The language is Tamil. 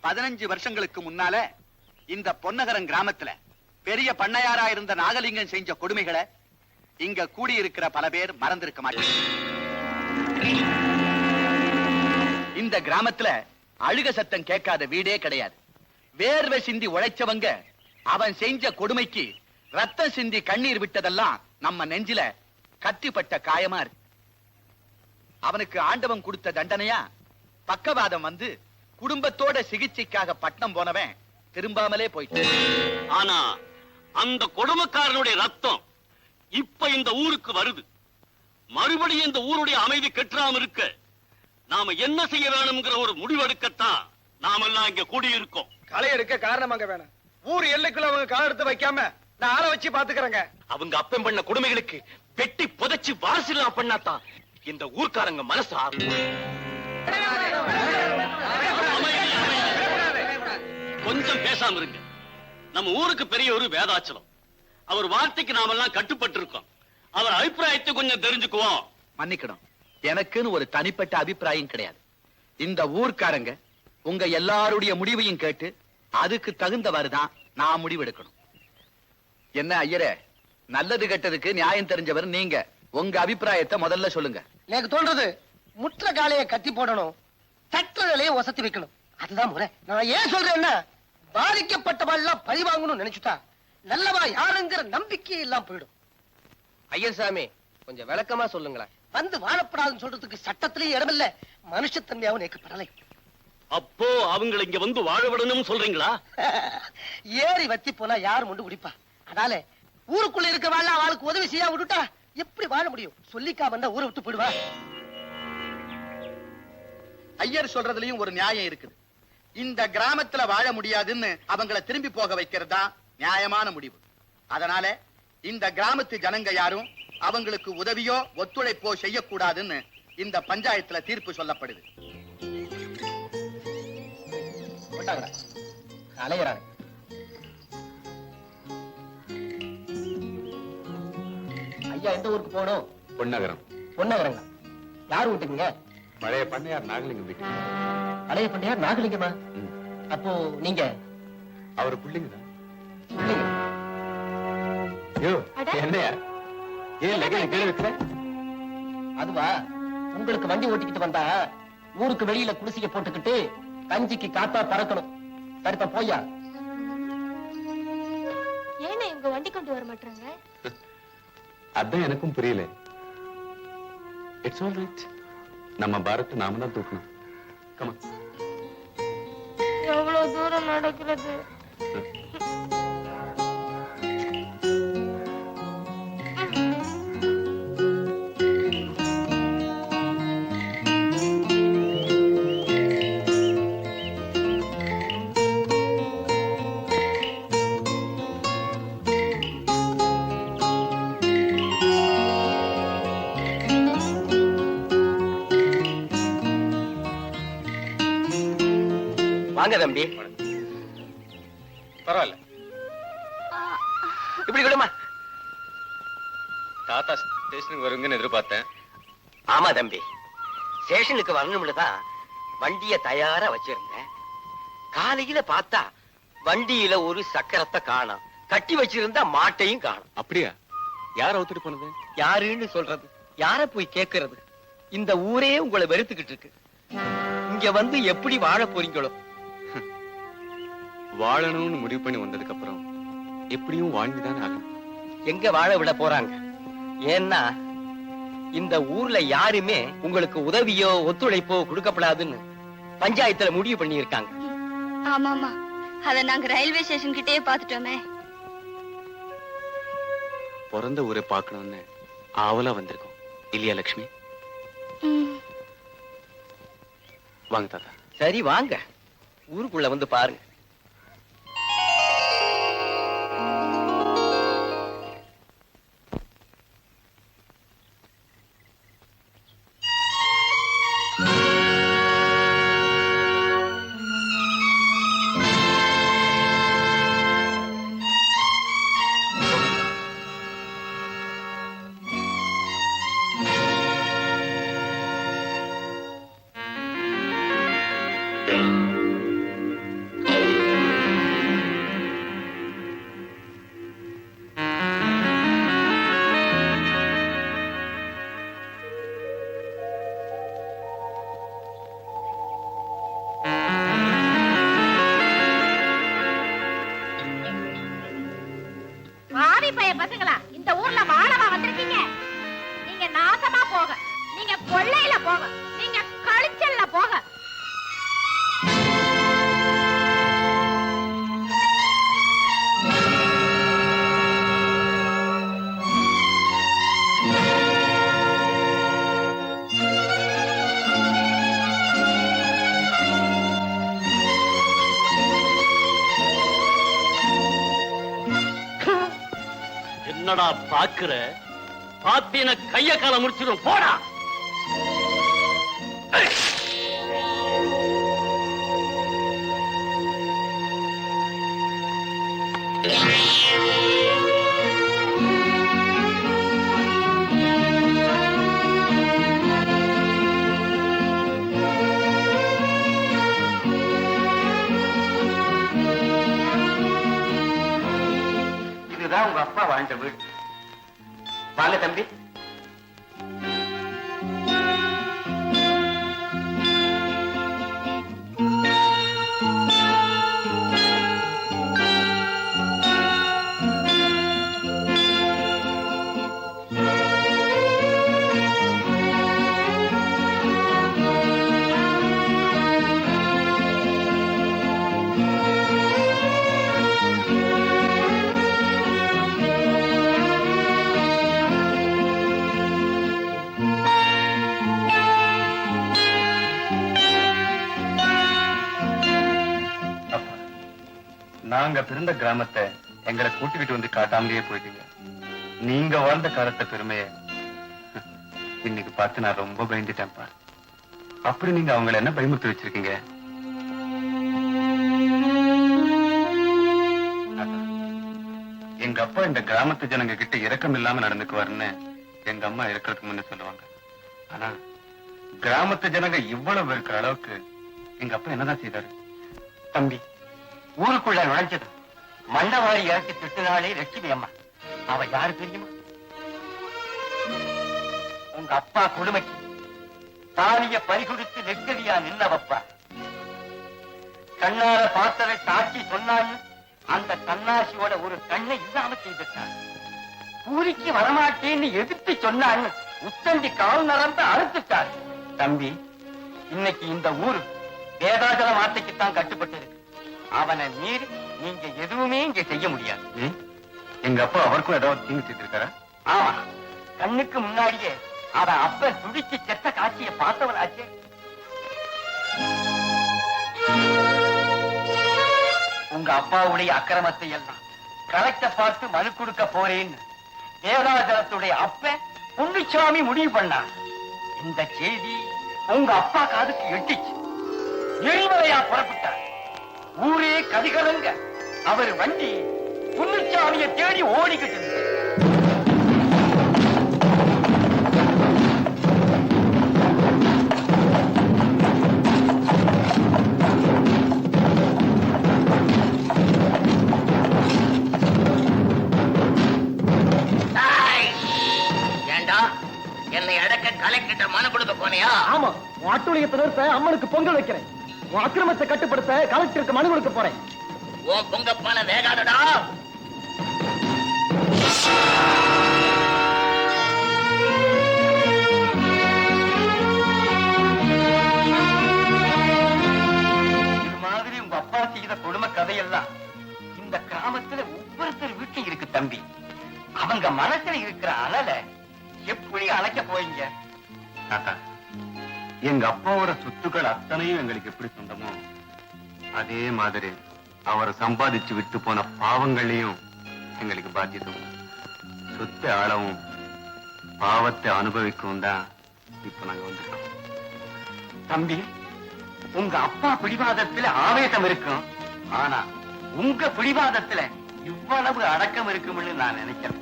15 வருஷங்களுக்கு முன்னால இந்த பொன்னகரம் கிராமத்துல பெரிய பண்ணையாரா இருந்த நாகலிங்கம் செஞ்ச கொடுமைகளை இங்க கூடியிருக்கிற பல பேர் மறந்திருக்க மாட்டாங்க. இந்த கிராமத்துல அழுக சத்தம் கேட்காத வீடே கிடையாது. வேர்வை சிந்தி உழைச்சவங்க அவன் செஞ்ச கொடுமைக்கு ரத்தம் சிந்தி கண்ணீர் விட்டதெல்லாம் நம்ம நெஞ்சில கத்திப்பட்ட காயமா இருக்கு. அவனுக்கு ஆண்டவன் கொடுத்த தண்டனையா பக்கவாதம் வந்து குடும்பத்தோட சிகிச்சைக்காக பட்னம் போனவன் திரும்பாமலே போயிட்டு. ஆனா அந்த கொடுமைக்காரனுடைய ரத்தம் இப்ப இந்த ஊருக்கு வருது. மறுபடியும் இந்த ஊருடைய அமைதி கெட்டாம இருக்க நாம என்ன செய்ய வேணும்ங்கிற ஒரு முடிவெடுக்கத்தான் நாமெல்லாம் இங்க கூடியிருக்கோம். களை எடுக்க காரணம் அங்க வேணும். ஊர் எல்லைக்குள்ள அவங்க கால் எடுத்து வைக்காம நான் ஆளை வச்சு பாத்துக்கிறேங்க. அவங்க அப்பம் பண்ண கொடுமைகளுக்கு வெட்டி புதைச்சு வாரிசுலாம் பண்ணாதான் இந்த ஊர்க்காரங்க மனசு ஆறும். கொஞ்சம் பேசாம இருங்க. நம்ம ஊருக்கு பெரிய ஒரு வேதாச்சலம். அவர் வார்த்தைக்கு நாமெல்லாம் கட்டுப்பட்டு இருக்கோம். அவர் அபிப்பிராயத்தை கொஞ்சம் தெரிஞ்சுக்குவோம். மன்னிக்கணும், எனக்குன்னு ஒரு தனிப்பட்ட அபிப்பிராயம் கிடையாது. இந்த ஊர்க்காரங்க உங்க எல்லாருடைய முடிவையும் கேட்டு அதுக்கு தகுந்தவாறுதான் நான் முடிவெடுக்கணும். என்ன ஐயரே, நல்லது கெட்டதுக்கு நியாயம் தெரிஞ்சவர் நீங்க. உங்க அபிப்பிராயத்தை முதல்ல சொல்லுங்க. எனக்கு தோன்றது முற்ற காலையை கட்டி போடணும், தட்டுறதையே ஒசத்தி வைக்கணும். அதுதான் முறை. நான் ஏன் சொல்றேன்னா, பாதிக்கப்பட்டவெல்லாம் பழி வாங்கணும்னு நினைச்சுட்டா நல்லவா யாருங்கிற நம்பிக்கை எல்லாம் போயிடும். ஐயசாமி, கொஞ்சம் விளக்கமா சொல்லுங்களேன். வந்து வாழப்படாதுன்னு சொல்றதுக்கு சட்டத்திலேயே இடமில்ல, மனுஷத்தன்மையாவும் நேக்கப்படலை. அப்போ அவங்களை இங்க வந்து வாழ விடணும்னு சொல்றீங்களா? ஏறி வத்தி போனா யாரும் முண்டு குடிப்பா. அதனால ஊருக்குள்ள இருக்க வாழ அவளுக்கு உதவி செய்ய விட்டுட்டா எப்படி வாழ முடியும்? சொல்லிக்காம இருந்தா ஊரை விட்டு போயிடுவா. ஐயர் சொல்றதுலயும் ஒரு நியாயம் இருக்குது. இந்த கிராமத்துல வாழ முடியாதுன்னு அவங்கள திரும்பி போக வைக்கிறதா நியாயமான முடிவு. அதனால இந்த கிராமத்து ஜனங்க யாரும் அவங்களுக்கு உதவியோ ஒத்துழைப்போ செய்யக்கூடாதுன்னு இந்த பஞ்சாயத்துல தீர்ப்பு சொல்லப்படுது. ஐயா எந்த ஊருக்கு போகணும்? பொன்னகரம். பொன்னகரங்க. யார் வீட்டுக்குங்க? பழைய பண்ணையார் நாகலிங்கம் வீட்டு. பழைய பண்ணையார் நாகலிங்கமா? அப்போ நீங்க அவர் பிள்ளைங்க. என்னையா ஏன் லெகனை கீழே வைக்கிற? அதுவா, உங்களுக்கு வண்டி ஓட்டிக்கிட்டு வந்தா ஊருக்கு வெளியில குடிசைய போட்டுக்கிட்டு கஞ்சிக்கு காத்தா பறக்கணும். சரிப்பா போயா. ஏன்னா இவங்க வண்டி கொண்டு வர மாட்டாங்க? அதான் எனக்கும் புரியல. It's all right. நம்ம பாரத் நாம தான் தூக்கணும். கமா. எவ்வளவு தூரம் நடக்கிறது? வாங்க தம்பி. பரவாயில்ல, இப்படி விடுமா. தாத்தா ஸ்டேஷனுக்கு வருங்கன்னு எதிர்பார்த்தேன். ஆமா தம்பி, ஸ்டேஷனுக்கு வரணும்னு தான் வண்டிய தயாரா வச்சிருந்தேன். காலையில பார்த்தா வண்டியில ஒரு சக்கரத்தை காணோம். கட்டி வச்சிருந்தா மாட்டையும் காணோம். அப்படியா? யார் அவுத்துட்டு போனது? யாருன்னு சொல்றது? யார போய் கேட்கறது? இந்த ஊரே உங்களை வெறுத்துக்கிட்டு இருக்கு. இங்க வந்து எப்படி வாழ போறீங்களோ? வாழணும்னு முடிவு பண்ணி வந்ததுக்கு அப்புறம் எப்படியும் வாழ்ந்துதானே ஆகணும். எங்க வாழ விட போறாங்க? ஏன்னா இந்த ஊர்ல யாருமே உங்களுக்கு உதவியோ ஒத்துழைப்போ கொடுக்கப்படாதுன்னு பஞ்சாயத்துல முடிவு பண்ணி இருக்காங்க. ஆமாமா, அத நாங்க ரயில்வே ஸ்டேஷன் கிட்டே பாத்துட்டோமே. பிறந்த ஊரை பார்க்கணும்னு ஆவலா வந்திருக்கோம் இல்லையா லட்சுமி? வாங்க தாத்தா. சரி வாங்க, ஊருக்குள்ள வந்து பாருங்க. பசங்களா இந்த ஊர்ல வாழவா வந்திருக்கீங்க? நீங்க நாசமா போக, நீங்க கொள்ளையில போக, நீங்க கழிச்சல்ல போக. என்னடா பாக்குற? பாத்தீன கைய கால முடிச்சிடும், போடா. இதுதான் உங்க அப்பா வாழ்ந்த வீடு. வாங்க தம்பி. நாங்க பிறந்த கிராமத்தை எங்களை கூட்டிக்கிட்டு வந்து காட்டாமலேயே போயிட்டீங்க. நீங்க வாழ்ந்த காலத்தை பெருமைய இன்னைக்கு பார்த்து நான் ரொம்ப பயந்துட்டேன்ப்பா. அப்படி நீங்க அவங்களை என்ன பயமுறுத்தி வச்சிருக்கீங்க? எங்க அப்பா இந்த கிராமத்து ஜனங்க கிட்ட இரக்கம் இல்லாம நடந்துக்குவாருன்னு எங்க அம்மா இருக்கிறதுக்கு முன்ன சொல்லுவாங்க. ஆனா கிராமத்து ஜனங்க இவ்வளவு இருக்கிற அளவுக்கு எங்க அப்பா என்னதான் செய்தாரு? தம்பி, ஊருக்குள்ள நுழைஞ்சது மண்டவாரி இறக்கி திட்டுனாலே லட்சுமி அம்மா. அவ யாரு தெரியுமா? உங்க அப்பா கொடுமைக்கு தாலிய பறிகொடுத்து நெருக்கடியா நின்னவப்பா. கண்ணால பார்த்ததை சாட்சி சொன்னான்னு அந்த கண்ணாசியோட ஒரு கண்ணை இல்லாம செய்துட்டான். ஊருக்கு வரமாட்டேன்னு எதிர்த்து சொன்னான்னு உத்தண்டி கால் நரம்பு அறுத்துட்டார். தம்பி, இன்னைக்கு இந்த ஊரு வேதாஜல வார்த்தைக்குத்தான் கட்டுப்பட்டு இருக்கு. அவனை மீறி நீங்க எதுவுமே இங்க செய்ய முடியாது. எங்க அப்பா அவருக்கும் ஏதாவது தீங்கு செய்திருக்காரா? ஆமா, கண்ணுக்கு முன்னாடியே அவன் அப்ப துடிச்சு செத்த காட்சியை பார்த்தவனாச்சே. உங்க அப்பாவுடைய அக்கிரமத்தை எல்லாம் கலெக்ட பார்த்து மனு கொடுக்க போறேன்னு வேதாஜலத்துடைய அப்ப பொன்னுச்சாமி முடிவு பண்ணான். இந்த செய்தி உங்க அப்பா காதுக்கு எட்டிச்சு. எரிமலையா புறப்பட்டார். ஊரே கதிகலங்க அவர் வண்டி பொன்னுச்சாமியை தேடி ஓடிக்கிட்டு இருந்தது. ஏண்டா என்னை அடக்க கலெக்டர் மனு கொடுக்க போனியா? ஆமா, அட்டுழியத்தை அம்மனுக்கு பொங்கல் வைக்கிறேன். அக்கிரமத்தை கட்டுப்படுத்த கலெக்டருக்கு மனு கொடுக்க போறேன். உன் பொங்கப்பான வேகாதடா. இது மாதிரி உங்க அப்பா செய்த கொடுமை கதையெல்லாம் இந்த கிராமத்துல ஒவ்வொருத்தர் வீட்டிலும் இருக்கு தம்பி. அவங்க மனசுல இருக்கிற அனலை எப்படி அணைக்க போறீங்க? தாத்தா, எங்க அப்பாவோட சொத்துக்கள் அத்தனையும் எங்களுக்கு எப்படி சொந்தமோ அதே மாதிரி அவர் சம்பாதிச்சு விட்டு போன பாவங்களையும் எங்களுக்கு பாத்தியதும். சொத்தை ஆளவும் பாவத்தை அனுபவிக்கவும் தான் இப்ப நாங்க வந்துட்டோம். தம்பி, உங்க அப்பா பிடிவாதத்துல ஆவேசம் இருக்கும். ஆனா உங்க பிடிவாதத்துல இவ்வளவு அடக்கம் இருக்கும்னு நான் நினைக்கிறேன்.